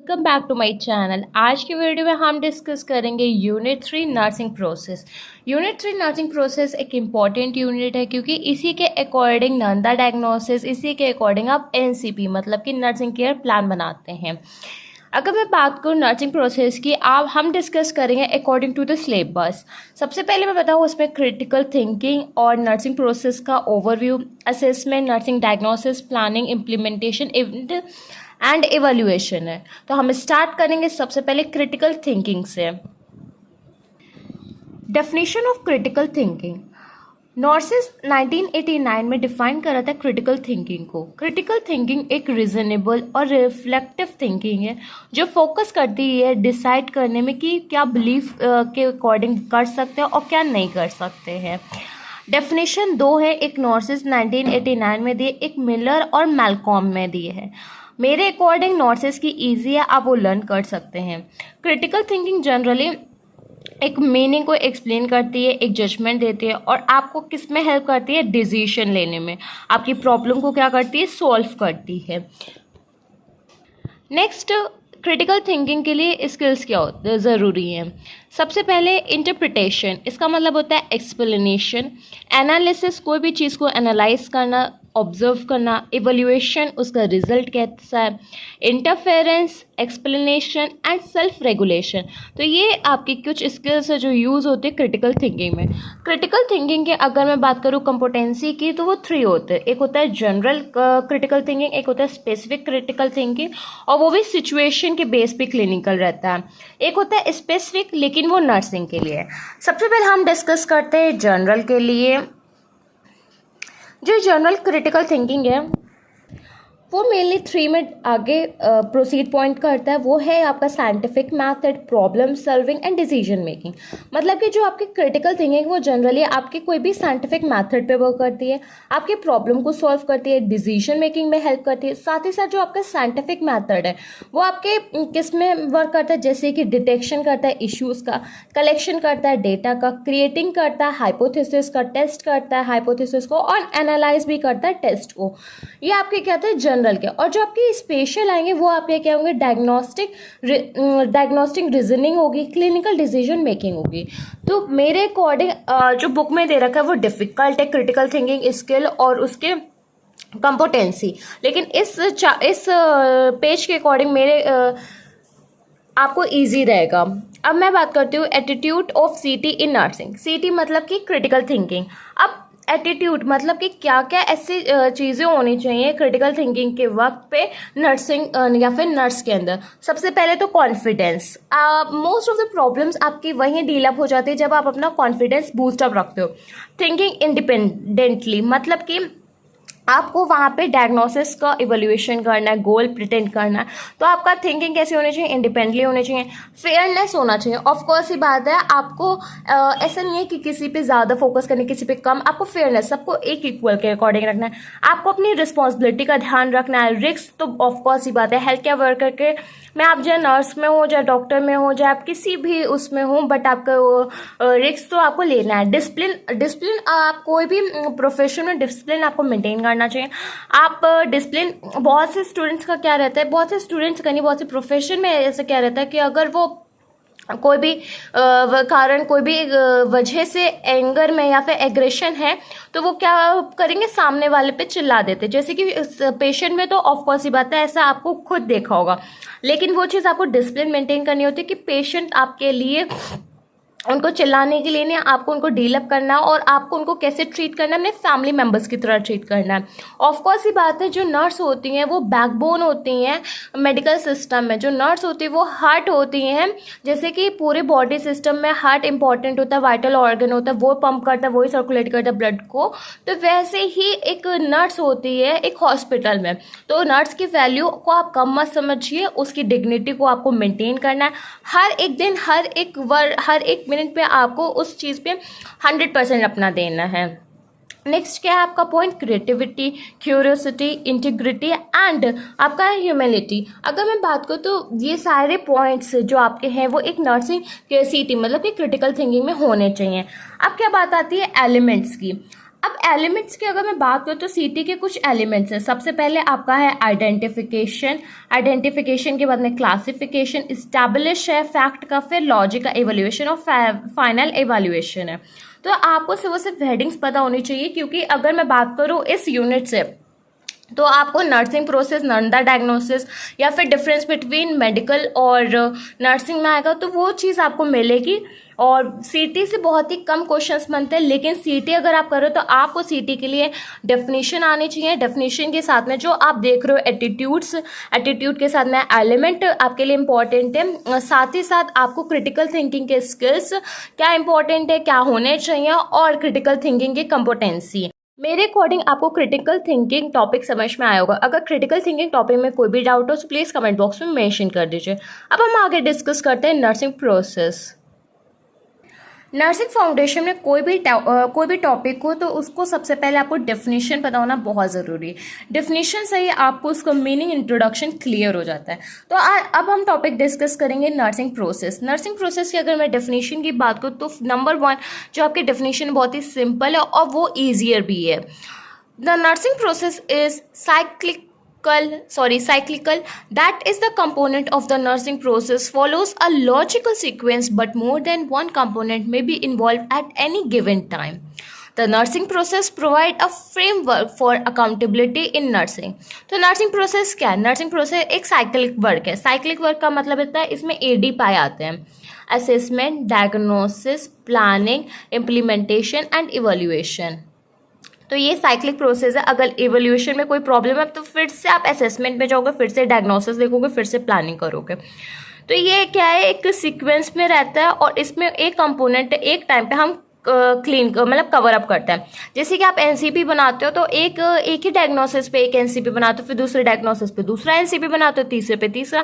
Welcome back to my channel. आज की video में हम डिस्कस करेंगे unit 3 nursing process. Unit 3 nursing process एक इम्पॉर्टेंट यूनिट है क्योंकि इसी के अकॉर्डिंग नंदा डायग्नोसिस, इसी के अकॉर्डिंग आप एनसीपी मतलब कि नर्सिंग केयर प्लान बनाते हैं। अगर मैं बात करूँ नर्सिंग प्रोसेस की, हम डिस्कस करेंगे अकॉर्डिंग टू द सिलेबस। सबसे पहले मैं बताऊँ उसमें क्रिटिकल थिंकिंग और नर्सिंग प्रोसेस का overview, assessment, nursing diagnosis, planning, implementation and evaluation है। तो हम स्टार्ट करेंगे सबसे पहले क्रिटिकल थिंकिंग से। डेफिनेशन ऑफ क्रिटिकल थिंकिंग, नॉर्सिस 1989 में डिफाइन करा था क्रिटिकल थिंकिंग को। क्रिटिकल थिंकिंग एक रीजनेबल और रिफ्लेक्टिव थिंकिंग है जो फोकस करती है डिसाइड करने में कि क्या बिलीफ के अकॉर्डिंग कर सकते हैं और क्या नहीं कर सकते हैं। डेफिनेशन दो है, एक नॉर्सिस 1989 में दिए, एक मिलर और मैलकॉम में दिए है। मेरे अकॉर्डिंग नॉर्सिस की ईजी है, आप वो लर्न कर सकते हैं। क्रिटिकल थिंकिंग जनरली एक मीनिंग को एक्सप्लेन करती है, एक जजमेंट देती है और आपको किस में हेल्प करती है, डिसीजन लेने में। आपकी प्रॉब्लम को क्या करती है, सॉल्व करती है। नेक्स्ट, क्रिटिकल थिंकिंग के लिए स्किल्स क्या ज़रूरी हैं। सबसे पहले इंटरप्रिटेशन, इसका मतलब होता है एक्सप्लेनेशन, एनालिसिस, कोई भी चीज़ को एनालाइज करना, ऑब्जर्व करना, इवैल्यूएशन, उसका रिजल्ट कैसा है, interference, explanation and self regulation. तो ये आपकी कुछ स्किल्स है जो यूज़ होती है क्रिटिकल थिंकिंग में। क्रिटिकल थिंकिंग के अगर मैं बात करूँ कंपोटेंसी की, तो वो 3 होते हैं। एक होता है जनरल क्रिटिकल थिंकिंग, एक होता है स्पेसिफिक क्रिटिकल थिंकिंग और वो भी सिचुएशन के बेस पे क्लिनिकल रहता है। एक होता है स्पेसिफिक, लेकिन वो नर्सिंग के लिए। सबसे पहले हम डिस्कस करते हैं जनरल के लिए। जो जनरल क्रिटिकल थिंकिंग है वो मेनली 3 में आगे प्रोसीड पॉइंट करता है। वो है आपका scientific method, problem solving and decision making. मतलब कि जो आपकी क्रिटिकल थिंकिंग वो जनरली आपके कोई भी साइंटिफिक मेथड पे वर्क करती है, आपके प्रॉब्लम को सॉल्व करती है, डिसीजन मेकिंग में हेल्प करती है। साथ ही साथ जो आपका साइंटिफिक मेथड है वो आपके किस में वर्क करता है, जैसे कि डिटेक्शन करता है इश्यूज़ का, कलेक्शन करता है डेटा का, क्रिएटिंग करता है हाइपोथेसिस का, टेस्ट करता है हाइपोथेसिस को और एनालाइज भी करता है टेस्ट को। ये आपके क्या थे जनरल के। और जो आपके स्पेशल आएंगे वो आपके क्या होंगे, डायग्नोस्टिक रीजनिंग होगी, क्लिनिकल डिसीजन मेकिंग होगी। तो मेरे अकॉर्डिंग जो बुक में दे रखा है वो डिफिकल्ट है क्रिटिकल थिंकिंग स्किल और उसके कंपोटेंसी, लेकिन इस पेज के अकॉर्डिंग मेरे आपको इजी रहेगा। अब मैं बात करती हूँ एटीट्यूड ऑफ सीटी इन नर्सिंग। सीटी मतलब कि क्रिटिकल थिंकिंग। अब एटीट्यूड मतलब कि क्या क्या ऐसी चीज़ें होनी चाहिए क्रिटिकल थिंकिंग के वक्त पे नर्सिंग या फिर नर्स के अंदर। सबसे पहले तो confidence. Most of the problems आपकी वहीं डील अप हो जाती है जब आप अपना कॉन्फिडेंस बूस्ट अप रखते हो। थिंकिंग इंडिपेंडेंटली मतलब कि आपको वहाँ पे डायग्नोसिस का इवैल्यूएशन करना है, गोल प्रिटेंड करना है, तो आपका थिंकिंग कैसे होनी चाहिए, इंडिपेंडेंटली होनी चाहिए, फेयरनेस होना चाहिए। ऑफ कोर्स ही बात है, आपको ऐसा नहीं है कि किसी पे ज़्यादा फोकस करने, किसी पे कम। आपको फेयरनेस, सबको एक इक्वल के अकॉर्डिंग रखना है। आपको अपनी रिस्पॉन्सिबिलिटी का ध्यान रखना है। रिस्क तो ऑफ कोर्स ही बात है, हेल्थ केयर वर्कर के मैं आप चाहे नर्स में हो, चाहे डॉक्टर में हो, चाहे आप किसी भी उसमें हो, बट आपका रिस्क तो आपको लेना है। डिसिप्लिन आप कोई भी प्रोफेशन में डिसिप्लिन आपको मेंटेन करना चाहिए। आप डिसिप्लिन, बहुत से स्टूडेंट्स का क्या रहता है, बहुत से स्टूडेंट्स का नहीं, बहुत से प्रोफेशन में ऐसा क्या रहता है कि अगर वो कोई भी कारण, कोई भी वजह से एंगर में या फिर एग्रेशन है तो वो क्या करेंगे, सामने वाले पे चिल्ला देते। जैसे कि पेशेंट में तो ऑफ कोर्स ही बात है, ऐसा आपको खुद देखा होगा, लेकिन वो चीज़ आपको डिसिप्लिन मेंटेन करनी होती है कि पेशेंट आपके लिए, उनको चिल्लाने के लिए नहीं, आपको उनको डील अप करना है और आपको उनको कैसे ट्रीट करना है, अपने फैमिली मेम्बर्स की तरह ट्रीट करना है। ऑफ कोर्स ही बात है, जो नर्स होती हैं वो बैकबोन होती हैं मेडिकल सिस्टम में। जो नर्स होती है वो हार्ट होती हैं। जैसे कि पूरे बॉडी सिस्टम में हार्ट इंपॉर्टेंट होता है, वाइटल ऑर्गन होता है, वो पंप करता है, वही सर्कुलेट करता है ब्लड को। तो वैसे ही एक नर्स होती है एक हॉस्पिटल में। तो नर्स की वैल्यू को आप कम मत समझिए, उसकी डिग्निटी को आपको मेंटेन करना है। हर एक दिन, हर एक मिनट पे आपको उस चीज़ पे 100% अपना देना है। नेक्स्ट क्या है आपका point, creativity, curiosity, integrity and आपका ह्यूमैनिटी। अगर मैं बात करूँ तो ये सारे पॉइंट्स जो आपके हैं वो एक नर्सिंग के सीटी मतलब कि क्रिटिकल थिंकिंग में होने चाहिए। अब क्या बात आती है एलिमेंट्स की। अब एलिमेंट्स की अगर मैं बात करूँ तो सीटी के कुछ एलिमेंट्स हैं। सबसे पहले आपका है आइडेंटिफिकेशन, आइडेंटिफिकेशन के बाद में क्लासिफिकेशन, इस्टेब्लिश है फैक्ट का, फिर लॉजिक का, एवोल्यूशन और फाइनल एवेल्यूएशन है। तो आपको सिर्फ हेडिंग्स पता होनी चाहिए, क्योंकि अगर मैं बात करूँ इस यूनिट से तो आपको नर्सिंग प्रोसेस, नंदा डायग्नोसिस या फिर डिफरेंस बिटवीन मेडिकल और नर्सिंग में आएगा, तो वो चीज़ आपको मिलेगी। और सीटी से बहुत ही कम क्वेश्चंस बनते हैं, लेकिन सीटी अगर आप करो तो आपको सीटी के लिए डेफिनेशन आनी चाहिए। डेफिनेशन के साथ में जो आप देख रहे हो एटीट्यूड्स, एटीट्यूड के साथ में एलिमेंट आपके लिए इंपॉर्टेंट है। साथ ही साथ आपको क्रिटिकल थिंकिंग के स्किल्स क्या इंपॉर्टेंट है, क्या होने चाहिए, और क्रिटिकल थिंकिंग की कंपोटेंसी। मेरे अकॉर्डिंग आपको क्रिटिकल थिंकिंग टॉपिक समझ में आया होगा। अगर क्रिटिकल थिंकिंग टॉपिक में कोई भी डाउट हो तो प्लीज़ कमेंट बॉक्स में मेंशन कर दीजिए। अब हम आगे डिस्कस करते हैं नर्सिंग प्रोसेस। नर्सिंग फाउंडेशन में कोई भी टॉपिक हो तो उसको सबसे पहले आपको डेफिनेशन पता होना बहुत ज़रूरी है। डेफिनेशन से ही आपको उसका मीनिंग, इंट्रोडक्शन क्लियर हो जाता है। तो अब हम टॉपिक डिस्कस करेंगे नर्सिंग प्रोसेस। नर्सिंग प्रोसेस की अगर मैं डेफिनेशन की बात करूँ तो नंबर 1 जो आपकी डेफिनेशन बहुत ही सिंपल है और वो ईजियर भी है। The nursing process is cyclical, that is the component of the nursing process follows a logical sequence, but more than one component may be involved at any given time. The nursing process provide a framework for accountability in nursing. तो nursing process क्या है? Nursing process एक cyclic work है। Cyclic work का मतलब होता है इसमें AD पाए आते हैं: assessment, diagnosis, planning, implementation and evaluation. तो ये साइक्लिक प्रोसेस है। अगर इवोल्यूशन में कोई प्रॉब्लम है तो फिर से आप असेसमेंट में जाओगे, फिर से डायग्नोसिस देखोगे, फिर से प्लानिंग करोगे। तो ये क्या है, एक सीक्वेंस में रहता है और इसमें एक कंपोनेंट एक टाइम पे हम क्लीन मतलब कवर अप करते हैं। जैसे कि आप एनसीपी बनाते हो तो एक ही डायग्नोसिस पे एक एनसीपी बनाते हो, फिर दूसरे डायग्नोसिस पे दूसरा एनसीपी बनाते हो, तीसरे पे तीसरा।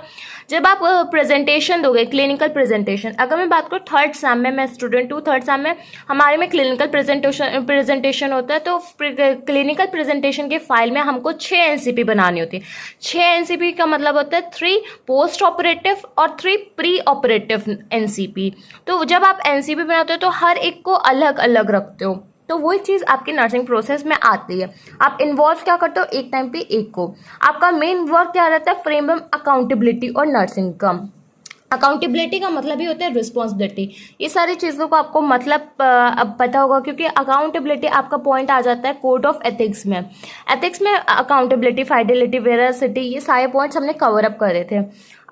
जब आप प्रेजेंटेशन दोगे, क्लिनिकल प्रेजेंटेशन, अगर मैं बात करूँ थर्ड सेम में, मैं स्टूडेंट हूँ, थर्ड सेम में हमारे में क्लिनिकल प्रेजेंटेशन होता है। तो क्लिनिकल प्रेजेंटेशन के फाइल में हमको 6 एनसीपी बनानी होती है। 6 एनसीपी का मतलब होता है 3 पोस्ट ऑपरेटिव और 3 प्री ऑपरेटिव एनसीपी। तो जब आप एनसीपी बनाते हो तो हर एक को अलग अलग रखते हो, तो वही चीज़ आपकी नर्सिंग प्रोसेस में आती है। आप इन्वॉल्व क्या करते हो, एक टाइम पे एक को। आपका मेन वर्क क्या रहता है, फ्रेमवर्क, अकाउंटेबिलिटी और नर्सिंग का। अकाउंटेबिलिटी का मतलब ही होता है रिस्पॉन्सिबिलिटी। ये सारी चीज़ों का आपको मतलब अब पता होगा, क्योंकि अकाउंटेबिलिटी आपका पॉइंट आ जाता है कोड ऑफ एथिक्स में। एथिक्स में अकाउंटेबिलिटी, फाइडेलिटी, वेरासिटी, ये सारे पॉइंट्स हमने कवर अप करे थे।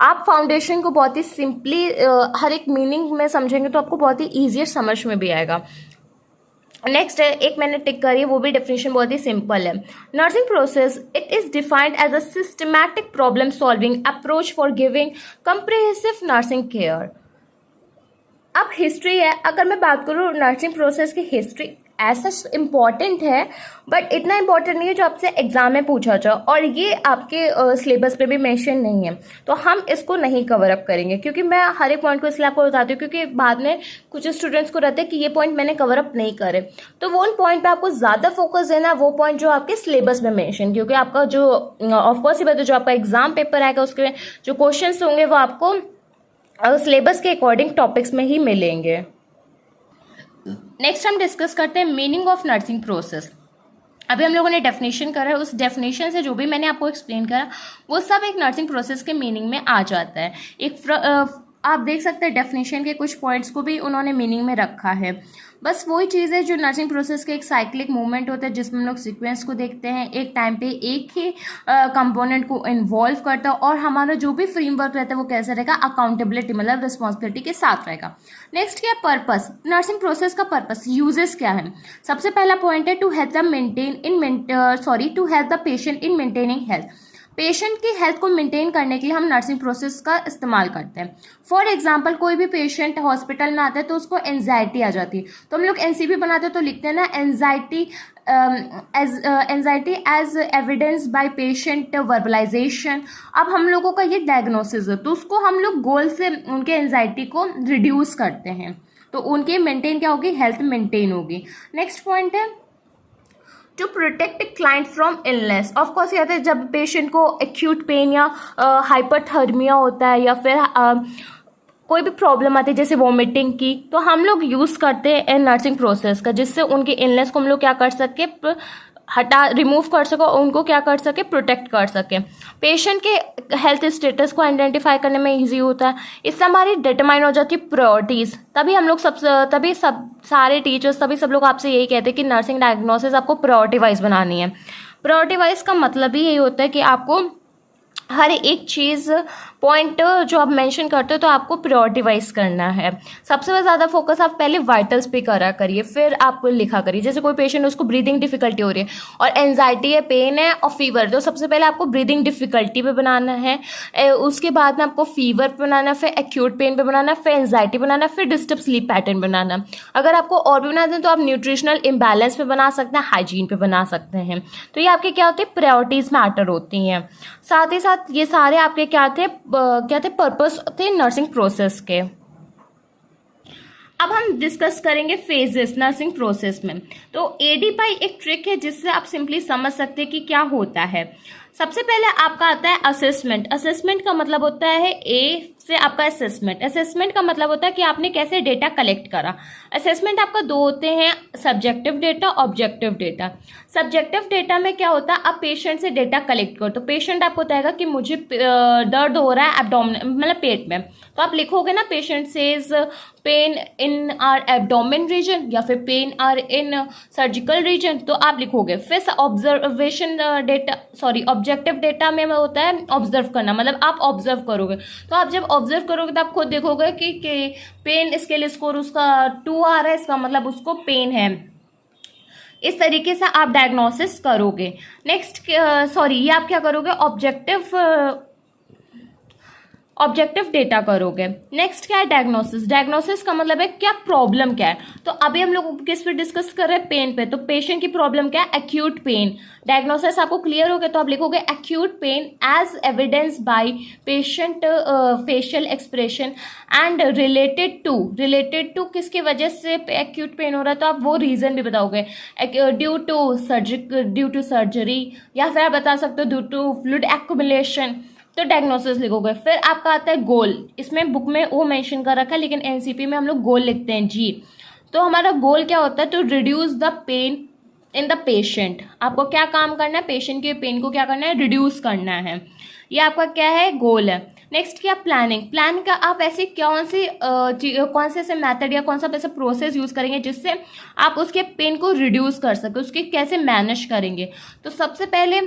आप फाउंडेशन को बहुत ही सिंपली हर एक मीनिंग में समझेंगे तो आपको बहुत ही ईजियर समझ में भी आएगा। नेक्स्ट है, एक मैंने टिक करी है, वो भी डेफिनेशन बहुत ही सिंपल है। Nursing process it is defined as a systematic problem solving approach for giving comprehensive nursing care. अब हिस्ट्री है, अगर मैं बात करूँ नर्सिंग प्रोसेस की हिस्ट्री ऐसा इम्पॉर्टेंट है, बट इतना इम्पॉर्टेंट नहीं है जो आपसे एग्जाम में पूछा जाए, और ये आपके सिलेबस पे भी मेंशन नहीं है, तो हम इसको नहीं कवर अप करेंगे। क्योंकि मैं हर एक पॉइंट को इसलिए आपको बताती हूँ क्योंकि बाद में कुछ स्टूडेंट्स को रहता है कि ये पॉइंट मैंने कवर अप नहीं करे, तो वो उन पॉइंट पे आपको ज़्यादा फोकस देना है, वो पॉइंट जो आपके सिलेबस में मेंशन, क्योंकि आपका जो ऑफकोर्स ही बात है, जो आपका एग्जाम पेपर आएगा उसके जो क्वेश्चन होंगे वो आपको सिलेबस के अकॉर्डिंग टॉपिक्स में ही मिलेंगे। नेक्स्ट हम डिस्कस करते हैं मीनिंग ऑफ नर्सिंग प्रोसेस। अभी हम लोगों ने डेफिनेशन करा है, उस डेफिनेशन से जो भी मैंने आपको एक्सप्लेन करा वो सब एक नर्सिंग प्रोसेस के मीनिंग में आ जाता है। आप देख सकते हैं डेफिनेशन के कुछ पॉइंट्स को भी उन्होंने मीनिंग में रखा है। बस वही चीज़ है जो नर्सिंग प्रोसेस के एक साइक्लिक मूवमेंट होता है, जिसमें हम लोग सीक्वेंस को देखते हैं, एक टाइम पे एक ही कंपोनेंट को इन्वॉल्व करता है, और हमारा जो भी फ्रेमवर्क रहता है वो कैसा रहेगा, अकाउंटेबिलिटी मतलब रिस्पॉन्सिबिलिटी के साथ रहेगा। नेक्स्ट क्या है, पर्पस। नर्सिंग प्रोसेस का पर्पस, यूजेस क्या है। सबसे पहला पॉइंट है to help the patient in maintaining health. Patient की हेल्थ को मेंटेन करने के लिए हम नर्सिंग प्रोसेस का इस्तेमाल करते हैं। फॉर एग्जांपल, कोई भी पेशेंट हॉस्पिटल में आता है तो उसको एंजाइटी आ जाती है, तो हम लोग एनसीपी बनाते हैं तो लिखते हैं ना, anxiety as evidence by patient verbalisation. अब हम लोगों का ये डायग्नोसिस है, तो उसको हम लोग गोल से उनके एंजाइटी को रिड्यूस करते हैं, तो उनके मेंटेन क्या होगी, हेल्थ मेंटेन होगी। नेक्स्ट पॉइंट है to protect client from illness. Of course ये जब पेशेंट को एक्यूट पेन या हाइपरथर्मिया होता है, या फिर कोई भी प्रॉब्लम आती है जैसे वॉमिटिंग की, तो हम लोग यूज़ करते हैं नर्सिंग प्रोसेस का, जिससे उनकी इलनेस को हम लोग क्या कर सके, रिमूव कर सको, उनको क्या कर सके, प्रोटेक्ट कर सके। पेशेंट के हेल्थ स्टेटस को आइडेंटिफाई करने में इजी होता है, इससे हमारी डिटरमाइन हो जाती है प्रायोरिटीज़। तभी सब सारे टीचर्स, तभी सब लोग आपसे यही कहते हैं कि नर्सिंग डायग्नोसिस आपको प्रायोरिटी वाइज बनानी है। प्रायोरिटी वाइज का मतलब ही यही होता है कि आपको हर एक चीज़ पॉइंट जो आप मेंशन करते हो तो आपको प्रायोरिटी वाइज करना है। सबसे ज़्यादा फोकस आप पहले वाइटल्स पे करा करिए, फिर आप लिखा करिए। जैसे कोई पेशेंट, उसको ब्रीदिंग डिफिकल्टी हो रही है और एंजाइटी है, पेन है और फीवर, तो सबसे पहले आपको ब्रीदिंग डिफिकल्टी पे बनाना है, उसके बाद में आपको फीवर पे बनाना है, फिर एक्यूट पेन पे बनाना है, फिर एंजाइटी बनाना है, फिर डिस्टर्ब स्लीप पैटर्न बनाना। अगर आपको और भी बनाना है तो आप न्यूट्रिशनल इम्बैलेंस पे बना सकते हैं, हाइजीन पे बना सकते हैं। तो ये आपके क्या होते हैं, प्रायोरिटीज मैटर होती हैं। साथ ही साथ ये सारे आपके क्या थे पर्पस थे नर्सिंग प्रोसेस के। अब हम डिस्कस करेंगे फेजेस नर्सिंग प्रोसेस में। तो एडीपाई एक ट्रिक है जिससे आप सिंपली समझ सकते हैं कि क्या होता है। सबसे पहले आपका आता है असेसमेंट। असेसमेंट का मतलब होता है ए से आपका असेसमेंट। असेसमेंट का मतलब होता है कि आपने कैसे डेटा कलेक्ट करा। असेसमेंट आपका दो होते हैं, subjective data, objective data. Subjective data में क्या होता है, आप पेशेंट से डेटा कलेक्ट करो। तो पेशेंट आपको बताएगा कि मुझे दर्द हो रहा है एब्डोमेन, मतलब पेट में, तो आप लिखोगे ना patient says pain in our abdomen region या फिर pain are in surgical region, तो आप लिखोगे। फिर ऑब्जर्वेशन डेटा, ऑब्जेक्टिव डेटा में होता है ऑब्जर्व करना, मतलब आप ऑब्जर्व करोगे। तो आप जब ऑब्जर्व करोगे तो आप खुद देखोगे कि पेन स्केल स्कोर उसका 2 आ रहा है, इसका मतलब उसको पेन है। इस तरीके से आप डायग्नोसिस करोगे। नेक्स्ट ये आप क्या करोगे, ऑब्जेक्टिव डेटा करोगे। नेक्स्ट क्या है, डायग्नोसिस। डायग्नोसिस का मतलब है क्या प्रॉब्लम क्या है। तो अभी हम लोग किस पे डिस्कस कर रहे हैं, पेन पे। तो पेशेंट की प्रॉब्लम क्या है, एक्यूट पेन। डायग्नोसिस आपको क्लियर हो गया तो आप लिखोगे acute pain as evidence by patient facial expression and related to किसकी वजह से एक्यूट पेन हो रहा है, तो आप वो रीजन भी बताओगे, ड्यू टू सर्जरी, या फिर आप बता सकते हो ड्यू टू फ्लूइड एक्युमुलेशन। तो डायग्नोसिस लिखोगे। फिर आपका आता है गोल। इसमें बुक में वो मेंशन कर रखा है, लेकिन एनसीपी में हम लोग गोल लिखते हैं जी। तो हमारा गोल क्या होता है, to reduce the pain in the patient. आपको क्या काम करना है, पेशेंट के पेन को क्या करना है, रिड्यूस करना है। ये आपका क्या है, गोल है। नेक्स्ट क्या, प्लानिंग। प्लान का आप ऐसे कौन से ऐसे मैथड या कौन सा ऐसा प्रोसेस यूज करेंगे जिससे आप उसके पेन को रिड्यूस कर सके, उसके कैसे मैनेज करेंगे। तो सबसे पहले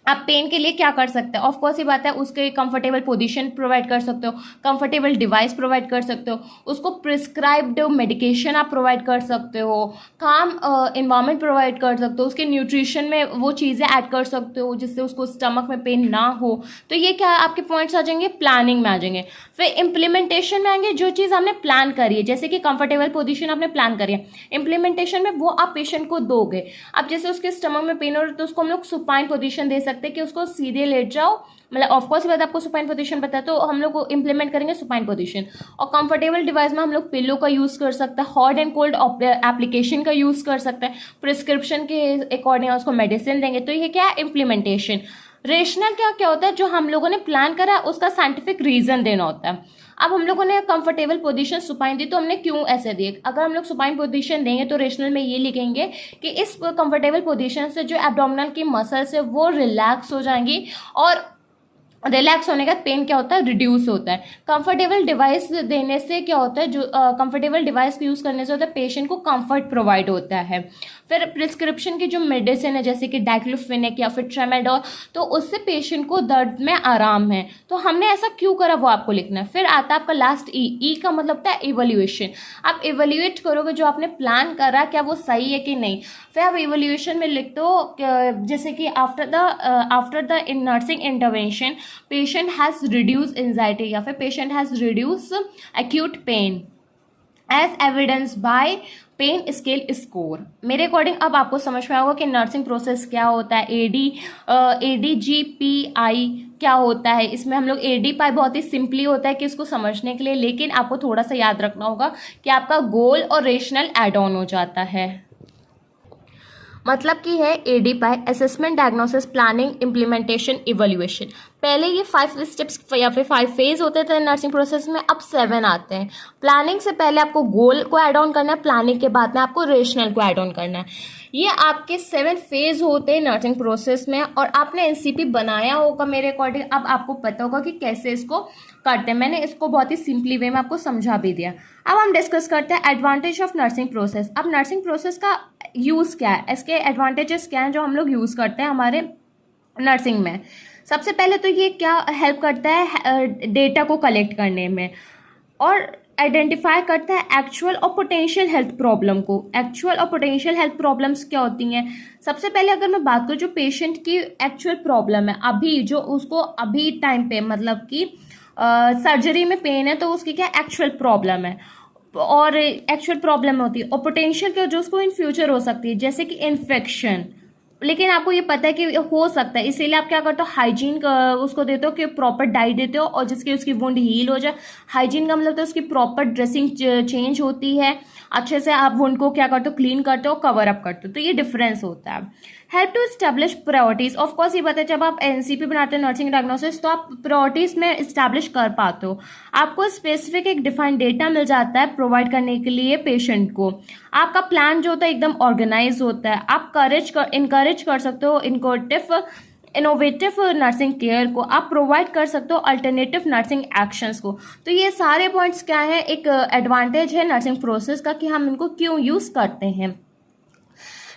आप पेन के लिए क्या कर सकते हैं, ऑफ कोर्स ये बात है, उसके कंफर्टेबल पोजीशन प्रोवाइड कर सकते हो, कंफर्टेबल डिवाइस प्रोवाइड कर सकते हो, उसको प्रिस्क्राइब्ड मेडिकेशन आप प्रोवाइड कर सकते हो, काम इन्वायरमेंट प्रोवाइड कर सकते हो, उसके न्यूट्रिशन में वो चीज़ें ऐड कर सकते हो जिससे उसको स्टमक में पेन ना हो। तो ये क्या आपके पॉइंट्स आ जाएंगे, प्लानिंग में आ जाएंगे। फिर इम्प्लीमेंटेशन में आएंगे, जो चीज़ हमने प्लान करी है, जैसे कि कंफर्टेबल पोजीशन आपने प्लान करी है, इम्प्लीमेंटेशन में वो आप पेशेंट को दोगे। अब जैसे उसके स्टमक में पेन हो रहा है तो उसको हम लोग सुपाइन पोजीशन दे सकते कि उसको सीधे लेट जाओ, मतलब ऑफ कोर्स बात आपको सुपाइन पोजीशन पता है तो हम लोग इंप्लीमेंट करेंगे सुपाइन पोजीशन। और कंफर्टेबल डिवाइस में हम लोग पिलो का यूज कर सकते हैं, हॉट एंड कोल्ड एप्लीकेशन का यूज कर सकते हैं, प्रिस्क्रिप्शन के अकॉर्डिंग उसको मेडिसिन देंगे। तो ये क्या है, इम्प्लीमेंटेशन। रेशनल क्या होता है, जो हम लोगों ने प्लान करा उसका साइंटिफिक रीजन देना होता है। अब हम लोगों ने कंफर्टेबल पोजीशन सुपाइन दी तो हमने क्यों ऐसे दिए। अगर हम लोग सुपाइन पोजीशन देंगे तो रेशनल में ये लिखेंगे कि इस कंफर्टेबल पोजीशन से जो एब्डोमिनल की मसल्स है वो रिलैक्स हो जाएंगी, और रिलैक्स होने का पेन क्या होता है, रिड्यूस होता है। कंफर्टेबल डिवाइस देने से क्या होता है, जो कंफर्टेबल डिवाइस यूज करने से होता है पेशेंट को कंफर्ट प्रोवाइड होता है। फिर प्रिस्क्रिप्शन की जो मेडिसिन है जैसे कि डाइक्लोफेनेक या फिर ट्रेमाडोल, तो उससे पेशेंट को दर्द में आराम है। तो हमने ऐसा क्यों करा वो आपको लिखना है। फिर आता है आपका लास्ट ई का मतलब होता है इवैल्यूएशन। आप इवैल्यूएट करोगे जो आपने प्लान करा क्या वो सही है कि नहीं। फिर आप इवैल्यूएशन में लिख दो जैसे कि after the nursing intervention patient has reduce anxiety या फिर patient has reduce acute pain as evidence by pain scale score. मेरे अकॉर्डिंग अब आपको समझ में आएगा कि नर्सिंग प्रोसेस क्या होता है, ADGPI क्या होता है। इसमें हम लोग ADPI बहुत ही सिंपली होता है कि इसको समझने के लिए, लेकिन आपको थोड़ा सा याद रखना होगा कि आपका गोल और रेशनल एड ऑन हो जाता है। मतलब कि है ADPI, assessment, diagnosis, planning, implementation, evaluation. पहले ये 5 स्टेप्स या फिर 5 फेज होते थे नर्सिंग प्रोसेस में, अब 7 आते हैं। प्लानिंग से पहले आपको गोल को ऐड ऑन करना है, प्लानिंग के बाद में आपको रेशनल को ऐड ऑन करना है। ये आपके 7 फेज होते हैं नर्सिंग प्रोसेस में, और आपने एनसीपी बनाया होगा मेरे अकॉर्डिंग, अब आपको पता होगा कि कैसे इसको करते हैं। मैंने इसको बहुत ही सिंपली वे में आपको समझा भी दिया। अब हम डिस्कस करते हैं एडवांटेज ऑफ नर्सिंग प्रोसेस। अब नर्सिंग प्रोसेस का यूज़ क्या है, इसके एडवांटेजेस क्या हैं जो हम लोग यूज़ करते हैं हमारे नर्सिंग में। सबसे पहले तो ये क्या हेल्प करता है डेटा को कलेक्ट करने में, और आइडेंटिफाई करता है एक्चुअल और पोटेंशियल हेल्थ प्रॉब्लम को। एक्चुअल और पोटेंशियल हेल्थ प्रॉब्लम्स क्या होती हैं? सबसे पहले अगर मैं बात करूँ जो पेशेंट की एक्चुअल प्रॉब्लम है अभी, जो उसको अभी टाइम पे मतलब कि सर्जरी में पेन है, तो उसकी क्या एक्चुअल प्रॉब्लम है, और एक्चुअल प्रॉब्लम होती है। और पोटेंशियल क्या जो उसको इन फ्यूचर हो सकती है, जैसे कि इन्फेक्शन। लेकिन आपको ये पता है कि हो सकता है, इसीलिए आप क्या करते हो, हाइजीन उसको देते हो कि प्रॉपर डाइट देते हो, और जिसकी उसकी वुंड हील हो जाए। हाइजीन का मतलब तो उसकी प्रॉपर ड्रेसिंग चेंज होती है, अच्छे से आप वुंड को क्या करते हो, क्लीन करते हो, कवर अप करते हो। तो ये डिफरेंस होता है। Help to establish priorities. Of course ये बात है, जब आप एनसीपी बनाते हो नर्सिंग डायग्नोसिस, तो आप प्रायोरिटीज में इस्टेब्लिश कर पाते हो। आपको स्पेसिफिक एक डिफाइंड डेटा मिल जाता है प्रोवाइड करने के लिए पेशेंट को। आपका प्लान जो होता है एकदम ऑर्गेनाइज होता है। आप इनकरेज कर सकते हो इनोवेटिव नर्सिंग केयर को। आप प्रोवाइड कर सकते हो अल्टरनेटिव नर्सिंग एक्शंस को। तो ये सारे पॉइंट्स क्या है, एक एडवांटेज है नर्सिंग प्रोसेस का कि हम इनको क्यों यूज करते हैं।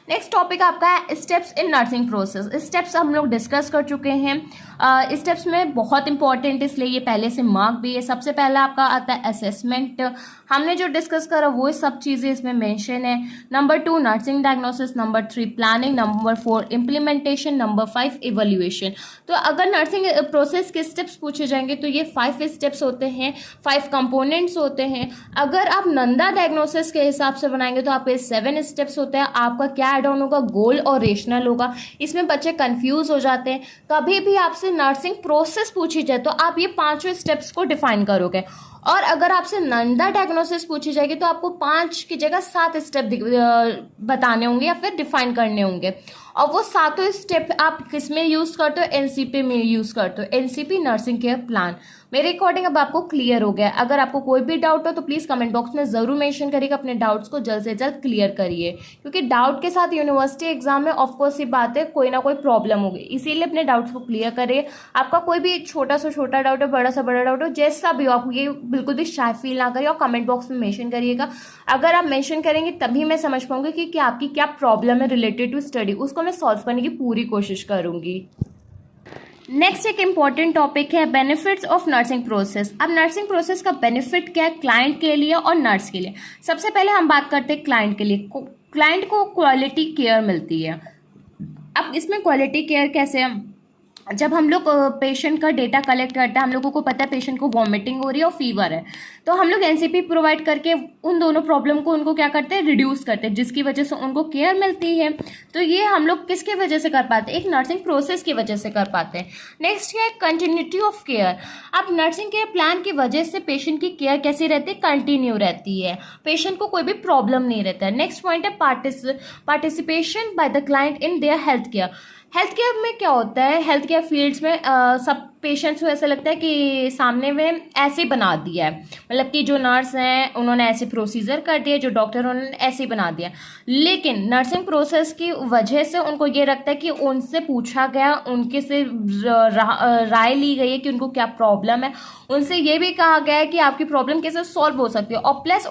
नेक्स्ट टॉपिक आपका है steps in nursing process. Steps हम लोग डिस्कस कर चुके हैं। स्टेप्स में बहुत इंपॉर्टेंट, इसलिए ये पहले से मार्क भी है। सबसे पहला आपका आता है असेसमेंट। हमने जो डिस्कस करा वो सब चीज़ें इसमें मेंशन है। Number 2 nursing diagnosis, number 3 planning, number 4 implementation, number 5 evaluation. तो अगर नर्सिंग प्रोसेस के स्टेप्स पूछे जाएंगे तो ये 5 स्टेप्स होते हैं, 5 कंपोनेंट्स होते हैं। अगर आप नंदा डायग्नोसिस के हिसाब से बनाएंगे तो आपके 7 स्टेप्स होते हैं। आपका क्या ऐड ऑन होगा, गोल और रेशनल होगा। इसमें बच्चे कंफ्यूज हो जाते हैं। कभी भी आपसे नर्सिंग प्रोसेस पूछी जाए तो आप ये 5 स्टेप्स को डिफाइन करोगे, और अगर आपसे नंदा डायग्नोसिस पूछी जाएगी तो आपको 5 की जगह 7 स्टेप बताने होंगे या फिर डिफाइन करने होंगे। और वो 7 स्टेप आप किस में यूज करते हो, एनसीपी में यूज करते हो, एनसीपी नर्सिंग केयर प्लान। मेरे अकॉर्डिंग अब आपको क्लियर हो गया। अगर आपको कोई भी डाउट हो तो प्लीज कमेंट बॉक्स में जरूर मेंशन करिएगा, अपने डाउट्स को जल्द से जल्द क्लियर करिए, क्योंकि डाउट के साथ यूनिवर्सिटी एग्जाम में ऑफकोर्स ये बात है कोई ना कोई प्रॉब्लम होगी, इसीलिए अपने डाउट्स को क्लियर करिए। आपका कोई भी छोटा से छोटा डाउट हो, बड़ा से बड़ा डाउट हो, जैसा भी हो, आप ये बिल्कुल भी शाय फील ना करिए और कमेंट बॉक्स में मेंशन करिएगा। अगर आप मेंशन करेंगे तभी मैं समझ पाऊंगी कि आपकी क्या प्रॉब्लम है रिलेटेड टू स्टडी, उसको मैं सॉल्व करने की पूरी कोशिश करूंगी। नेक्स्ट एक इंपॉर्टेंट टॉपिक है बेनिफिट्स ऑफ नर्सिंग प्रोसेस। अब नर्सिंग प्रोसेस का बेनिफिट क्या है क्लाइंट के लिए और नर्स के लिए। सबसे पहले हम बात करते हैं क्लाइंट के लिए। क्लाइंट को क्वालिटी केयर मिलती है। अब इसमें क्वालिटी केयर कैसे है, जब हम लोग पेशेंट का डेटा कलेक्ट करते हैं, हम लोगों को पता है पेशेंट को वॉमिटिंग हो रही है और फीवर है, तो हम लोग एनसीपी प्रोवाइड करके उन दोनों प्रॉब्लम को उनको क्या करते हैं, रिड्यूस करते हैं, जिसकी वजह से उनको केयर मिलती है। तो ये हम लोग किसकी वजह से कर पाते हैं, एक नर्सिंग प्रोसेस की वजह से कर पाते हैं। नेक्स्ट है कंटिन्यूटी ऑफ केयर। अब नर्सिंग केयर प्लान की वजह से पेशेंट की केयर कैसी रहती है, कंटिन्यू रहती है, पेशेंट को कोई भी प्रॉब्लम नहीं रहता है। नेक्स्ट पॉइंट है participation by the client in their health care. Health care में क्या होता है, हेल्थ केयर फील्ड्स में सब पेशेंट्स को ऐसा लगता है कि सामने में ऐसे बना दिया है, मतलब कि जो नर्स हैं उन्होंने ऐसे प्रोसीजर कर दिया, जो डॉक्टर उन्होंने ऐसे बना दिया। लेकिन नर्सिंग प्रोसेस की वजह से उनको ये लगता है कि उनसे पूछा गया, उनके से राय ली गई है कि उनको क्या प्रॉब्लम है, उनसे ये भी कहा गया है कि आपकी प्रॉब्लम कैसे सॉल्व हो सकती है, और प्लस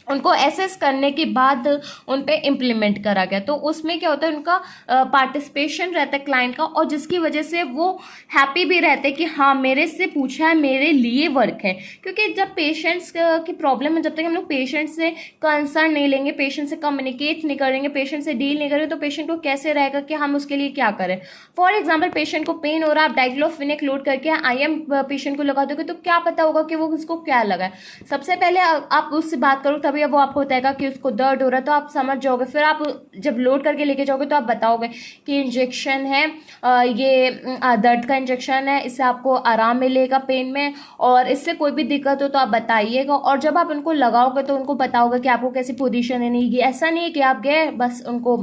उनको एसेस करने के बाद उन पे इम्प्लीमेंट करा गया। तो उसमें क्या होता है, उनका पार्टिसिपेशन रहता है क्लाइंट का, और जिसकी वजह से वो हैप्पी भी रहते हैं कि हाँ मेरे से पूछा है, मेरे लिए वर्क है। क्योंकि जब पेशेंट्स की प्रॉब्लम है, जब तक हम लोग पेशेंट से कंसर्न नहीं लेंगे, पेशेंट से कम्युनिकेट नहीं करेंगे, पेशेंट से डील नहीं करेंगे, तो पेशेंट को कैसे रहेगा कि हम उसके लिए क्या करें। फॉर एग्जाम्पल पेशेंट को पेन हो रहा है, आप डाइक्लोफिनेक लोड करके IM पेशेंट को लगा दोगे तो क्या पता होगा कि वो उसको क्या लगा है। सबसे पहले आप उससे बात करो, तभी वो आपको बताएगा कि उसको दर्द हो रहा है, तो आप समझ जाओगे। फिर आप जब लोड करके लेके जाओगे तो आप बताओगे कि इंजेक्शन है, ये दर्द का इंजेक्शन है, इससे आपको आराम मिलेगा पेन में, और इससे कोई भी दिक्कत हो तो आप बताइएगा। और जब आप उनको लगाओगे तो उनको बताओगे कि आपको कैसी पोजीशन है। नहीं, ऐसा नहीं है कि आप गए बस उनको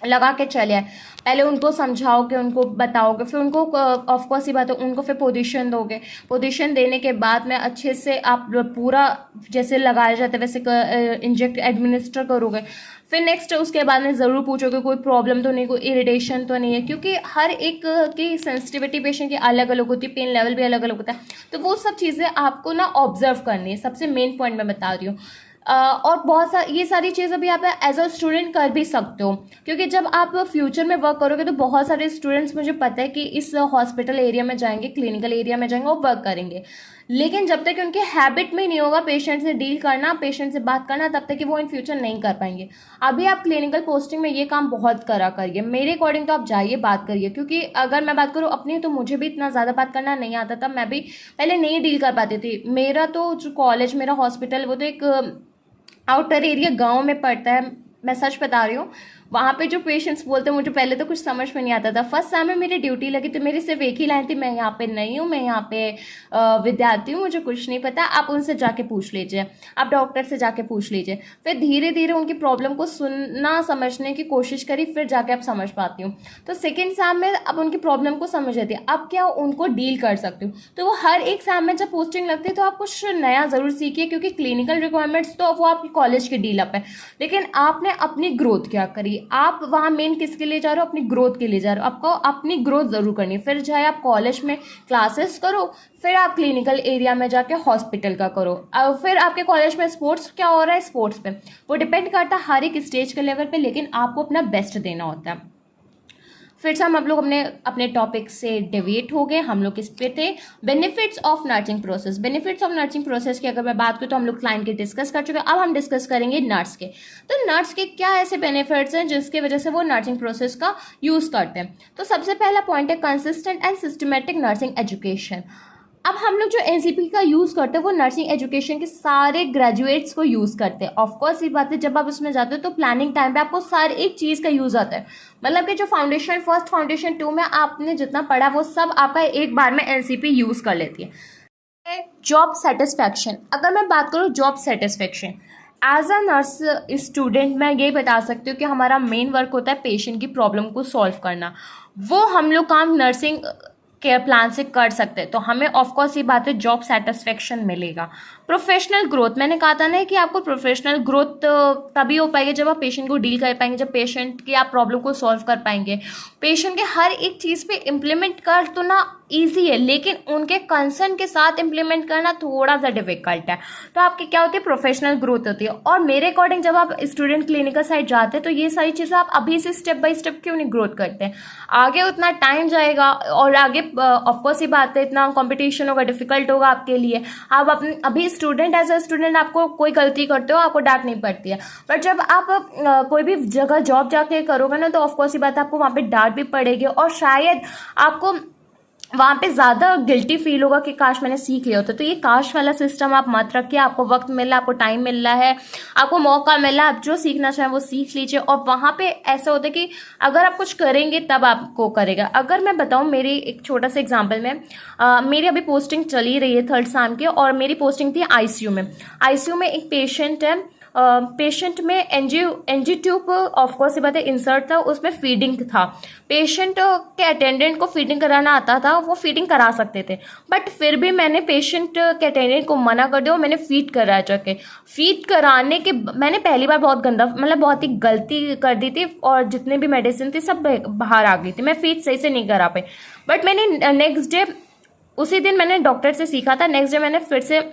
लगा के चले आए। पहले उनको समझाओगे, उनको बताओगे, फिर उनको ऑफ कोर्स ही बात है, उनको फिर पोजीशन दोगे। पोजीशन देने के बाद में अच्छे से आप पूरा जैसे लगाया जाता है वैसे इंजेक्ट एडमिनिस्टर करोगे। फिर नेक्स्ट उसके बाद में ज़रूर पूछोगे कोई प्रॉब्लम तो नहीं, कोई इरिटेशन तो नहीं है, क्योंकि हर एक की सेंसिटिविटी पेशेंट की अलग अलग होती है, पेन लेवल भी अलग अलग होता है। तो वो सब चीज़ें आपको ना ऑब्जर्व करनी है, सबसे मेन पॉइंट मैं बता रही हूँ। और ये सारी चीज़ें भी आप एज अ स्टूडेंट कर भी सकते हो, क्योंकि जब आप फ्यूचर में वर्क करोगे तो बहुत सारे स्टूडेंट्स मुझे पता है कि इस हॉस्पिटल एरिया में जाएंगे, क्लिनिकल एरिया में जाएंगे और वर्क करेंगे, लेकिन जब तक उनके हैबिट में नहीं होगा पेशेंट से डील करना, पेशेंट से बात करना, तब तक कि वो इन फ्यूचर नहीं कर पाएंगे। अभी आप क्लिनिकल पोस्टिंग में ये काम बहुत करा करिए, मेरे अकॉर्डिंग तो आप जाइए, बात करिए, क्योंकि अगर मैं बात करूँ अपनी तो मुझे भी इतना ज़्यादा बात करना नहीं आता था, मैं भी पहले नहीं डील कर पाती थी। मेरा तो जो कॉलेज, मेरा हॉस्पिटल वो तो एक आउटर एरिया गांव में पड़ता है, मैं सच बता रही हूँ। वहाँ पे जो पेशेंट्स बोलते हैं मुझे पहले तो कुछ समझ में नहीं आता था। फर्स्ट टाइम में मेरी ड्यूटी लगी तो मेरी सिर्फ एक ही लाइन थी, मैं यहाँ पे नहीं हूँ, मैं यहाँ पे विद्यार्थी हूँ, मुझे कुछ नहीं पता, आप उनसे जाके पूछ लीजिए, आप डॉक्टर से जाके पूछ लीजिए। फिर धीरे धीरे उनकी प्रॉब्लम को सुनना समझने की कोशिश करी, फिर जाके आप समझ पाती हूँ। तो सेकेंड सैम में अब उनकी प्रॉब्लम को समझ लेती है, अब क्या उनको डील कर सकती हूँ। तो वो हर एक सैम में जब पोस्टिंग लगती है तो आप कुछ नया ज़रूर सीखिए, क्योंकि क्लिनिकल रिक्वायरमेंट्स तो वो आपकी कॉलेज की डील अप है, लेकिन आपने अपनी ग्रोथ क्या करी, आप वहाँ मेन किसके लिए जा रहे हो, अपनी ग्रोथ के लिए जा रहे हो, आपको अपनी ग्रोथ जरूर करनी है। फिर चाहे आप कॉलेज में क्लासेस करो, फिर आप क्लिनिकल एरिया में जाके हॉस्पिटल का करो, फिर आपके कॉलेज में स्पोर्ट्स क्या हो रहा है, स्पोर्ट्स पे वो डिपेंड करता है हर एक स्टेज के लेवल पे, लेकिन आपको अपना बेस्ट देना होता है। फिर से हम लोग अपने टॉपिक से डिवेट हो गए, हम लोग किस पे थे, benefits of nursing process. Benefits of nursing process की अगर मैं बात करूँ तो हम लोग क्लाइंट के डिस्कस कर चुके हैं, अब हम डिस्कस करेंगे नर्स के। तो नर्स के क्या ऐसे बेनिफिट्स हैं जिसकी वजह से वो नर्सिंग प्रोसेस का यूज़ करते हैं। तो सबसे पहला पॉइंट है consistent and systematic nursing education. अब हम लोग जो एनसीपी का यूज़ करते हैं वो नर्सिंग एजुकेशन के सारे ग्रेजुएट्स को यूज़ करते हैं। ऑफकोर्स ये बात है, जब आप उसमें जाते हो तो प्लानिंग टाइम पे आपको सारी एक चीज़ का यूज़ आता है, मतलब कि जो फाउंडेशन फर्स्ट फाउंडेशन 2 में आपने जितना पढ़ा वो सब आपका एक बार में एनसीपी यूज़ कर लेती है। जॉब सेटिस्फैक्शन, अगर मैं बात करूँ job satisfaction as a nurse student, मैं ये बता सकती हूँ कि हमारा मेन वर्क होता है पेशेंट की प्रॉब्लम को सॉल्व करना। वो हम लोग काम नर्सिंग केयर प्लान से कर सकते हैं, तो हमें ऑफकोर्स ये बात है जॉब सेटिस्फेक्शन मिलेगा। प्रोफेशनल ग्रोथ, मैंने कहा था ना कि आपको प्रोफेशनल ग्रोथ तभी हो पाएगी जब आप पेशेंट को डील कर पाएंगे, जब पेशेंट की आप प्रॉब्लम को सॉल्व कर पाएंगे। पेशेंट के हर एक चीज़ पे इम्प्लीमेंट कर तो ना ईजी है, लेकिन उनके कंसर्न के साथ इम्प्लीमेंट करना थोड़ा सा डिफिकल्ट है। तो आपकी क्या होती है, प्रोफेशनल ग्रोथ होती है। और मेरे अकॉर्डिंग जब आप स्टूडेंट क्लिनिकल साइड जाते हैं तो ये सारी चीज़ें आप अभी से स्टेप बाय स्टेप क्यों नहीं ग्रोथ करते हैं, आगे उतना टाइम जाएगा और आगे ऑफकोर्स ये बात है इतना कंपटीशन होगा, डिफिकल्ट होगा आपके लिए। आप अपने अभी स्टूडेंट एज अ स्टूडेंट आपको कोई गलती करते हो आपको डांट नहीं पड़ती है, पर जब आप कोई भी जगह जॉब जाके करोगे ना तो ऑफकोर्स ये बात है आपको वहाँ पे डांट भी पड़ेगी, और शायद आपको वहाँ पे ज़्यादा गिल्टी फील होगा कि काश मैंने सीख लिया होता। तो ये काश वाला सिस्टम आप मत रखिए, आपको वक्त मिल रहा है, आपको टाइम मिल रहा है, आपको मौका मिल रहा है, आप जो सीखना चाहें वो सीख लीजिए। और वहाँ पे ऐसा होता है कि अगर आप कुछ करेंगे तब आपको करेगा। अगर मैं बताऊँ मेरी एक छोटा सा एग्जाम्पल में, मेरी अभी पोस्टिंग चली रही है 3rd सेम की, और मेरी पोस्टिंग थी आईसीयू में। आईसीयू में एक पेशेंट है, पेशेंट में एनजी ट्यूब ऑफकोर्स ये बात है इंसर्ट था, उसमें फीडिंग था। पेशेंट के अटेंडेंट को फीडिंग कराना आता था, वो फीडिंग करा सकते थे, बट फिर भी मैंने पेशेंट के अटेंडेंट को मना कर दिया, मैंने फीड कराया जाके। फीड कराने के मैंने पहली बार बहुत गंदा मतलब बहुत ही गलती कर दी थी, और जितने भी मेडिसिन थी सब बाहर आ गई थी, मैं फीड सही से नहीं करा पाई। बट मैंने नेक्स्ट डे, उसी दिन मैंने डॉक्टर से सीखा था, नेक्स्ट डे मैंने फिर से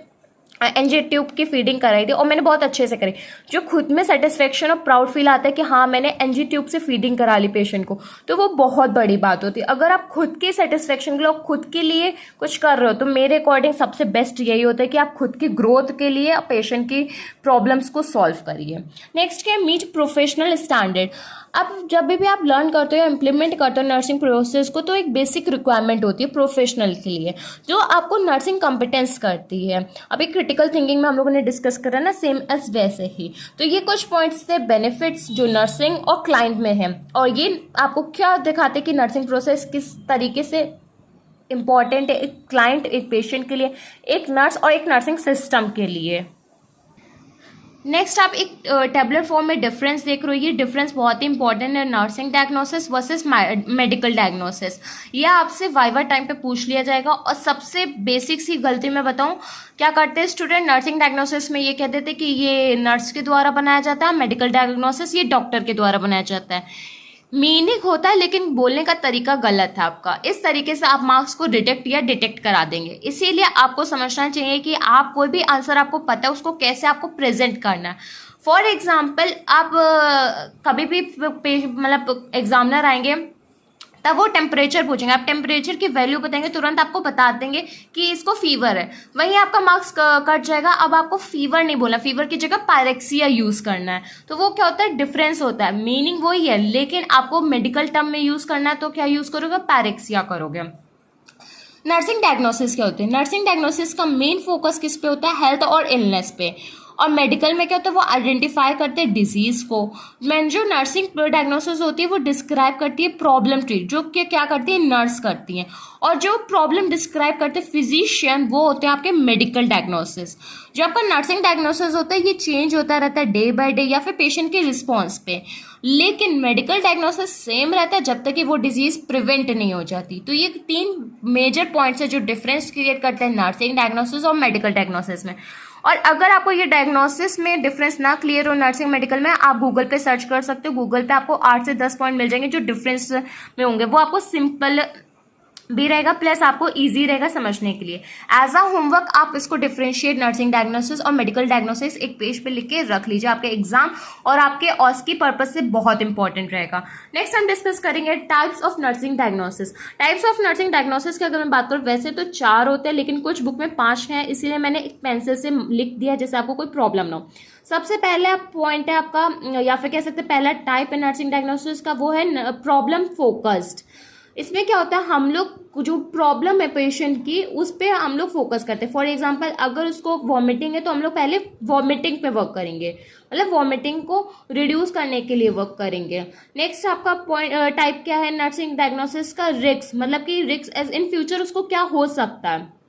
एनजी ट्यूब की फीडिंग कराई थी, और मैंने बहुत अच्छे से करी। जो खुद में सेटिस्फेक्शन और प्राउड फील आता है कि हाँ मैंने एनजी ट्यूब से फीडिंग करा ली पेशेंट को, तो वो बहुत बड़ी बात होती है। अगर आप खुद की सेटिस्फेक्शन के लिए खुद के लिए कुछ कर रहे हो तो मेरे अकॉर्डिंग सबसे बेस्ट यही होता है कि आप खुद की ग्रोथ के लिए पेशेंट की प्रॉब्लम्स को सॉल्व करिए। नेक्स्ट है मीट प्रोफेशनल स्टैंडर्ड। अब जब भी आप लर्न करते हो या इम्प्लीमेंट करते हो नर्सिंग प्रोसेस को, तो एक बेसिक रिक्वायरमेंट होती है प्रोफेशनल के लिए जो आपको नर्सिंग कॉम्पिटेंस करती है। अभी क्रिटिकल थिंकिंग में हम लोगों ने डिस्कस करा ना, सेम एज वैसे ही। तो ये कुछ पॉइंट्स थे बेनिफिट्स जो नर्सिंग और क्लाइंट में है, और ये आपको क्या दिखाते हैं कि नर्सिंग प्रोसेस किस तरीके से इम्पॉर्टेंट है एक क्लाइंट, एक पेशेंट के लिए, एक नर्स और एक नर्सिंग सिस्टम के लिए। नेक्स्ट आप एक टेबलर फॉर्म में डिफरेंस देख रहे हो। ये डिफरेंस बहुत ही इंपॉर्टेंट है, nursing diagnosis versus medical diagnosis. ये आपसे वाइवा टाइम पे पूछ लिया जाएगा। और सबसे बेसिक सी गलती मैं बताऊं, क्या करते हैं स्टूडेंट, नर्सिंग डायग्नोसिस में ये कह देते कि ये नर्स के द्वारा बनाया जाता है, मेडिकल डायग्नोसिस ये डॉक्टर के द्वारा बनाया जाता है। मीनिंग होता है लेकिन बोलने का तरीका गलत है आपका। इस तरीके से आप मार्क्स को रिजेक्ट या डिटेक्ट करा देंगे। इसीलिए आपको समझना चाहिए कि आप कोई भी आंसर आपको पता है उसको कैसे आपको प्रेजेंट करना है। फॉर एग्जाम्पल आप कभी भी मतलब एग्जामिनर आएंगे तब वो टेम्परेचर पूछेंगे, आप टेम्परेचर की वैल्यू बताएंगे, तुरंत आपको बता देंगे कि इसको फीवर है, वहीं आपका मार्क्स कट जाएगा। अब आपको फीवर नहीं बोला, फीवर की जगह पायरेक्सिया यूज करना है। तो वो क्या होता है, डिफरेंस होता है। मीनिंग वही है लेकिन आपको मेडिकल टर्म में यूज करना है, तो क्या यूज करोगे, पायरेक्सिया करोगे। नर्सिंग डायग्नोसिस क्या होती है, नर्सिंग डायग्नोसिस का मेन फोकस किस पे होता है, हेल्थ और इलनेस पे। और मेडिकल में क्या होता है, वो आइडेंटिफाई करते हैं डिजीज को। मैं जो नर्सिंग डायग्नोसिस होती है वो डिस्क्राइब करती है प्रॉब्लम ट्रीट, जो कि क्या करती है, नर्स करती हैं। और जो प्रॉब्लम डिस्क्राइब करते हैं फिजिशियन, वो होते हैं आपके मेडिकल डायग्नोसिस। जो आपका नर्सिंग डायग्नोसिस होता है ये चेंज होता रहता है डे बाय डे या फिर पेशेंट के रिस्पॉन्स पे, लेकिन मेडिकल डायग्नोसिस सेम रहता है जब तक कि वो डिजीज प्रिवेंट नहीं हो जाती। तो ये 3 मेजर पॉइंट्स है जो डिफरेंस क्रिएट करते हैं नर्सिंग डायग्नोसिस और मेडिकल डायग्नोसिस में। और अगर आपको ये डायग्नोसिस में डिफरेंस ना क्लियर हो नर्सिंग मेडिकल में, आप गूगल पे सर्च कर सकते हो। गूगल पे आपको 8 से 10 पॉइंट मिल जाएंगे जो डिफरेंस में होंगे। वो आपको सिंपल भी रहेगा प्लस आपको इजी रहेगा समझने के लिए। एज अ होमवर्क आप इसको डिफरेंशिएट नर्सिंग डायग्नोसिस और मेडिकल डायग्नोसिस एक पेज पे लिख के रख लीजिए, आपके एग्जाम और आपके ऑस की पर्पज से बहुत इंपॉर्टेंट रहेगा। नेक्स्ट हम डिस्कस करेंगे types of nursing diagnosis. Types of nursing diagnosis की अगर मैं बात करूँ, वैसे तो 4 होते हैं लेकिन कुछ बुक में 5 हैं, इसीलिए मैंने एक पेंसिल से लिख दिया जैसे आपको कोई प्रॉब्लम ना हो। सबसे पहला पॉइंट है आपका, या फिर कह सकते हैं पहला टाइप है नर्सिंग डायग्नोसिस का, वो है प्रॉब्लम फोकस्ड। इसमें क्या होता है, हम लोग जो प्रॉब्लम है पेशेंट की उस पर हम लोग फोकस करते हैं। फॉर एग्जांपल अगर उसको वॉमिटिंग है तो हम लोग पहले वॉमिटिंग पे वर्क करेंगे, मतलब वॉमिटिंग को रिड्यूस करने के लिए वर्क करेंगे। नेक्स्ट आपका पॉइंट टाइप क्या है नर्सिंग डायग्नोसिस का, रिस्क, मतलब कि रिस्क एज इन फ्यूचर उसको क्या हो सकता है।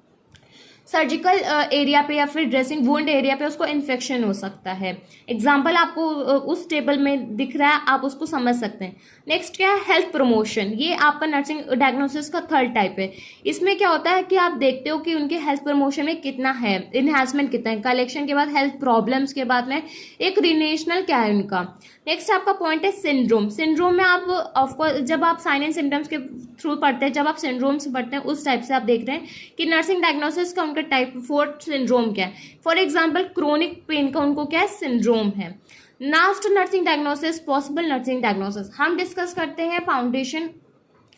सर्जिकल एरिया पे या फिर ड्रेसिंग वुंड एरिया पे उसको इन्फेक्शन हो सकता है। एग्जाम्पल आपको उस टेबल में दिख रहा है, आप उसको समझ सकते हैं। नेक्स्ट क्या है, हेल्थ प्रमोशन। ये आपका नर्सिंग डायग्नोसिस का थर्ड टाइप है। इसमें क्या होता है कि आप देखते हो कि उनके हेल्थ प्रमोशन में कितना है, इन्हांसमेंट कितना है, कलेक्शन के बाद हेल्थ प्रॉब्लम्स के बाद में एक रिलेशनल क्या है उनका। नेक्स्ट आपका पॉइंट है सिंड्रोम। सिंड्रोम में आप ऑफकोर्स जब आप साइन एंड सिम्टम्स के थ्रू पढ़ते हैं, जब आप सिंड्रोम्स पढ़ते हैं उस टाइप से आप देख रहे हैं कि नर्सिंग डायग्नोसिस का उनका टाइप 4 सिंड्रोम क्या है। फॉर एग्जाम्पल क्रोनिक पेन का उनको क्या है, सिंड्रोम है। Last nursing diagnosis, possible nursing diagnosis. हम डिस्कस करते हैं foundation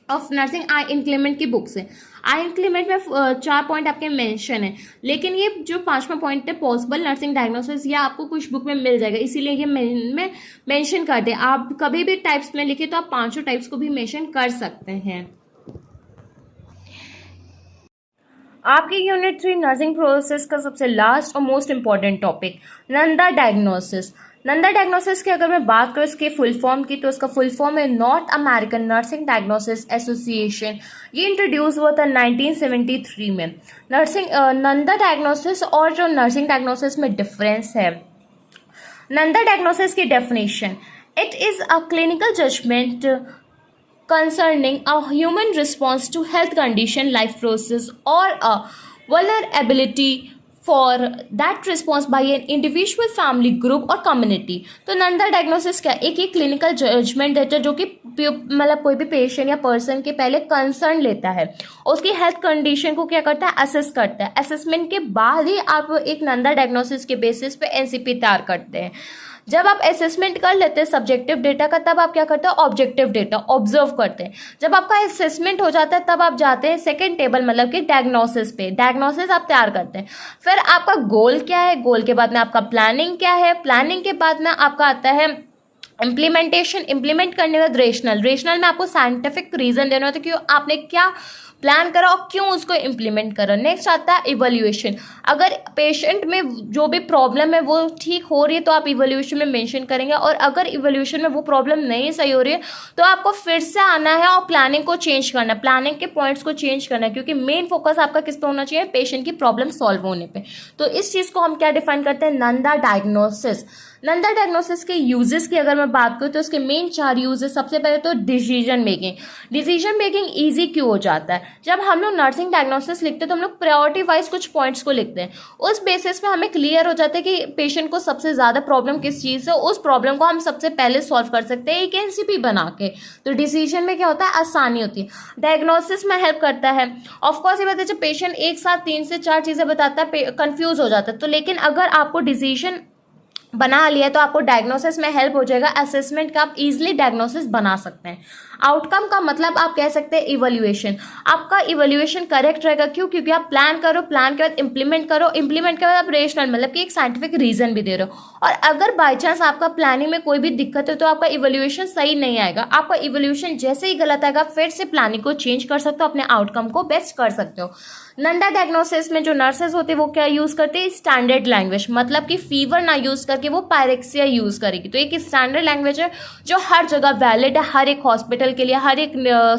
of nursing I inclement की बुक से। आई इंक्लीमेंट में 4 पॉइंट आपके मेंशन है, लेकिन ये जो 5वां पॉइंट है पॉसिबल नर्सिंग डायग्नोसिस, ये आपको कुछ बुक में मिल जाएगा, इसीलिए ये मैं मेंशन कर दे। आप कभी भी टाइप्स में लिखे तो आप 5 टाइप्स को भी मेंशन कर सकते हैं। आपकी यूनिट 3 नर्सिंग प्रोसेस का सबसे लास्ट और most important topic, Nanda diagnosis. Nanda diagnosis की अगर मैं बात करूँ इसके फुल फॉर्म की, तो इसका फुल फॉर्म है north American nursing diagnosis association. ये इंट्रोड्यूस हुआ था 1973 में। नर्सिंग नंदा डायग्नोसिस और जो नर्सिंग डायग्नोसिस में डिफरेंस है, नंदा डायग्नोसिस की definition, it is a clinical judgement concerning a human response to health condition, life process or a vulnerability for that response by an individual, family, group और community। तो Nanda diagnosis क्या, एक clinical judgement देता है जो कि मतलब कोई भी पेशेंट या पर्सन के पहले कंसर्न लेता है, उसकी हेल्थ कंडीशन को क्या करता है, असेस करता है। असेसमेंट के बाद ही आप एक नंदा डायग्नोसिस के बेसिस पे एनसीपी तैयार करते हैं। जब आप असेसमेंट कर लेते हैं सब्जेक्टिव डेटा का, तब आप क्या करते हैं, ऑब्जेक्टिव डेटा ऑब्जर्व करते हैं। जब आपका असेसमेंट हो जाता है तब आप जाते हैं सेकंड टेबल, मतलब कि डायग्नोसिस पे। डायग्नोसिस आप तैयार करते हैं, फिर आपका गोल क्या है, गोल के बाद में आपका प्लानिंग क्या है, प्लानिंग के बाद में आपका आता है इम्प्लीमेंटेशन। इम्प्लीमेंट करने के बाद रेशनल। रेशनल में आपको साइंटिफिक रीजन देना होता है कि आपने क्या प्लान करा और क्यों उसको इम्प्लीमेंट करा। नेक्स्ट आता है इवैल्यूएशन। अगर पेशेंट में जो भी प्रॉब्लम है वो ठीक हो रही है तो आप इवैल्यूएशन में मेंशन करेंगे, और अगर इवैल्यूएशन में वो प्रॉब्लम नहीं सही हो रही है तो आपको फिर से आना है और प्लानिंग को चेंज करना है, प्लानिंग के पॉइंट्स को चेंज करना है, क्योंकि मेन फोकस आपका किस पे होना चाहिए, पेशेंट की प्रॉब्लम सॉल्व होने पे। तो इस चीज को हम क्या डिफाइन करते हैं, नंदा डायग्नोसिस। नंदा डायग्नोसिस के यूजेस की अगर मैं बात करूँ तो इसके मेन 4 यूजेस। सबसे पहले तो decision making. Decision making easy क्यों हो जाता है, जब हम लोग नर्सिंग डायग्नोसिस लिखते हैं तो हम लोग प्रायोरिटी वाइज कुछ पॉइंट्स को लिखते हैं, उस बेसिस पे हमें क्लियर हो जाता है कि पेशेंट को सबसे ज्यादा प्रॉब्लम किस चीज है, उस प्रॉब्लम को हम सबसे पहले सॉल्व कर सकते हैं एक एनसीपी बना के। तो डिसीजन में क्या होता है, आसानी होती है। डायग्नोसिस में हेल्प करता है। ऑफकोर्स ये बात है, जब पेशेंट एक साथ 3 से 4 चीजें बताता है कंफ्यूज हो जाता है, तो लेकिन अगर आपको डिसीजन बना लिया तो आपको डायग्नोसिस में हेल्प हो जाएगा, असेसमेंट का आप इजीली डायग्नोसिस बना सकते हैं। आउटकम का मतलब आप कह सकते हैं इवैल्यूएशन। आपका इवैल्यूएशन करेक्ट रहेगा, क्यों, क्योंकि आप प्लान करो, प्लान के बाद इंप्लीमेंट करो, इंप्लीमेंट के बाद आप रेशनल मतलब कि एक साइंटिफिक रीजन भी दे रहे हो। और अगर बाई चांस आपका प्लानिंग में कोई भी दिक्कत है तो आपका इवैल्यूएशन सही नहीं आएगा। आपका इवैल्यूएशन जैसे ही गलत आएगा फिर से प्लानिंग को चेंज कर सकते हो, अपने आउटकम को बेस्ट कर सकते हो। नंदा डायग्नोसिस में जो नर्सेज होते हैं वो क्या यूज करते हैं, स्टैंडर्ड लैंग्वेज, मतलब कि फीवर ना यूज करके वो पायरेक्सिया यूज करेगी। तो एक स्टैंडर्ड लैंग्वेज है जो हर जगह वैलिड है, हर एक हॉस्पिटल के लिए, हर एक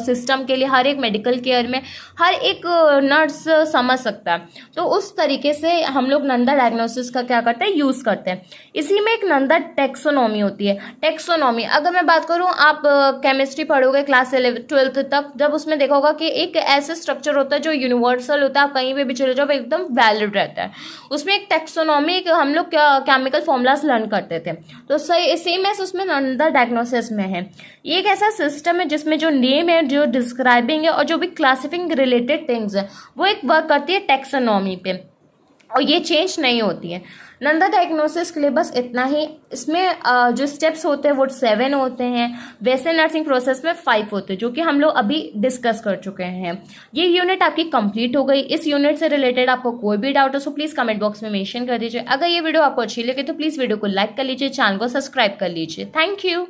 सिस्टम के लिए, हर एक मेडिकल केयर में हर एक नर्स समझ सकता है। तो उस तरीके से हम लोग नंदा डायग्नोसिस का क्या करते हैं, यूज करते हैं। इसी में एक नंदा टेक्सोनॉमी होती है। टेक्सोनॉमी अगर मैं बात करूं, आप केमिस्ट्री पढ़ोगे क्लास 12th तक, जब उसमें देखा होगा कि एक ऐसा स्ट्रक्चर होता है जो यूनिवर्सल होता है, आप कहीं पे भी चले जाओ एकदम वैलिड रहता है। उसमें एक टेक्सोनॉमी हम लोग केमिकल फॉर्मूलाज लर्न करते थे, तो सेम ऐसे उसमें नंदा डायग्नोसिस में है। ये एक ऐसा सिस्टम है जिसमें जो नेम है, जो डिस्क्राइबिंग है और जो भी क्लासिफिंग रिलेटेड थिंग्स है वो एक वर्क करती है टेक्सोनॉमी पे, और ये चेंज नहीं होती है। नंदा डायग्नोसिस के लिए बस इतना ही। इसमें जो स्टेप्स होते हैं वो 7 होते हैं, वैसे नर्सिंग प्रोसेस में 5 होते हैं, जो कि हम लोग अभी डिस्कस कर चुके हैं। ये यूनिट आपकी कंप्लीट हो गई। इस यूनिट से रिलेटेड आपको कोई भी डाउट हो तो प्लीज कमेंट बॉक्स में मेंशन कर दीजिए। अगर ये वीडियो आपको अच्छी लगे तो प्लीज वीडियो को लाइक कर लीजिए, चैनल को सब्सक्राइब कर लीजिए। Thank you.